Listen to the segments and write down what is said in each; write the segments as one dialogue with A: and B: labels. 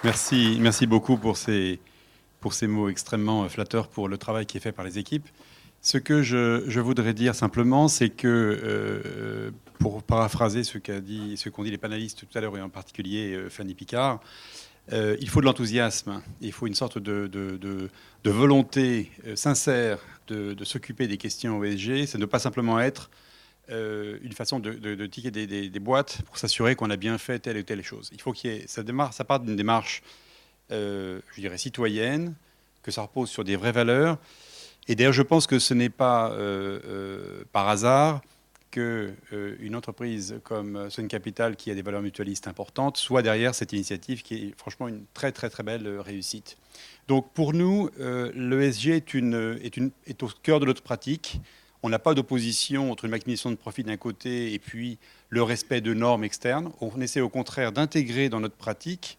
A: Merci beaucoup pour ces mots extrêmement flatteurs pour le travail qui est fait par les équipes. Ce que je voudrais dire simplement, c'est que, pour paraphraser ce qu'ont dit les panélistes tout à l'heure, et en particulier Fanny Picard, il faut de l'enthousiasme, il faut une sorte de volonté sincère de s'occuper des questions ESG. Ça ne doit pas simplement être une façon de ticker des boîtes pour s'assurer qu'on a bien fait telle ou telle chose. Il faut qu'il y ait, ça part d'une démarche, je dirais, citoyenne, que ça repose sur des vraies valeurs. Et d'ailleurs, je pense que ce n'est pas par hasard qu'une entreprise comme Sun Capital, qui a des valeurs mutualistes importantes, soit derrière cette initiative qui est franchement une très très très belle réussite. Donc pour nous, l'ESG est au cœur de notre pratique. On n'a pas d'opposition entre une maximisation de profit d'un côté et puis le respect de normes externes. On essaie au contraire d'intégrer dans notre pratique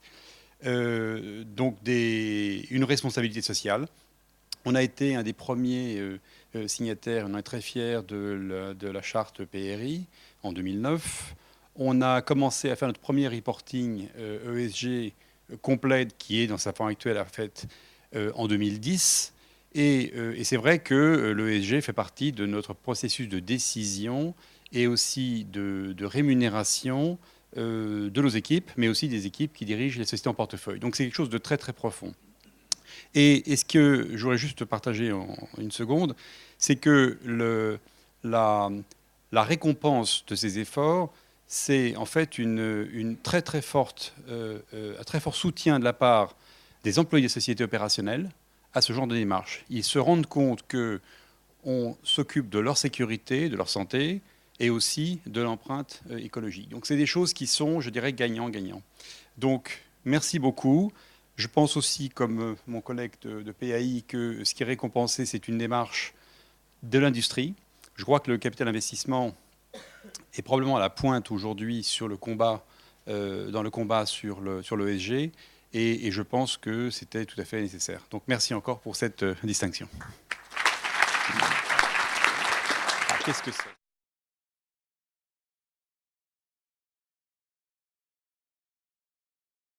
A: donc une responsabilité sociale. On a été un des premiers signataires, on est très fiers de la charte PRI en 2009. On a commencé à faire notre premier reporting ESG complet, qui est dans sa forme actuelle, en 2010. Et c'est vrai que l'ESG fait partie de notre processus de décision et aussi de rémunération de nos équipes, mais aussi des équipes qui dirigent les sociétés en portefeuille. Donc c'est quelque chose de très très profond. Et ce que je voudrais juste partager en une seconde, c'est que la récompense de ces efforts, c'est en fait un très fort soutien de la part des employés des sociétés opérationnelles à ce genre de démarche. Ils se rendent compte qu'on s'occupe de leur sécurité, de leur santé, et aussi de l'empreinte écologique. Donc c'est des choses qui sont, je dirais, gagnant-gagnant. Donc merci beaucoup. Je pense aussi, comme mon collègue de PAI, que ce qui est récompensé, c'est une démarche de l'industrie. Je crois que le capital investissement est probablement à la pointe aujourd'hui sur le combat, dans le combat sur l'ESG, et je pense que c'était tout à fait nécessaire. Donc merci encore pour cette distinction. Ah, qu'est-ce que c'est ?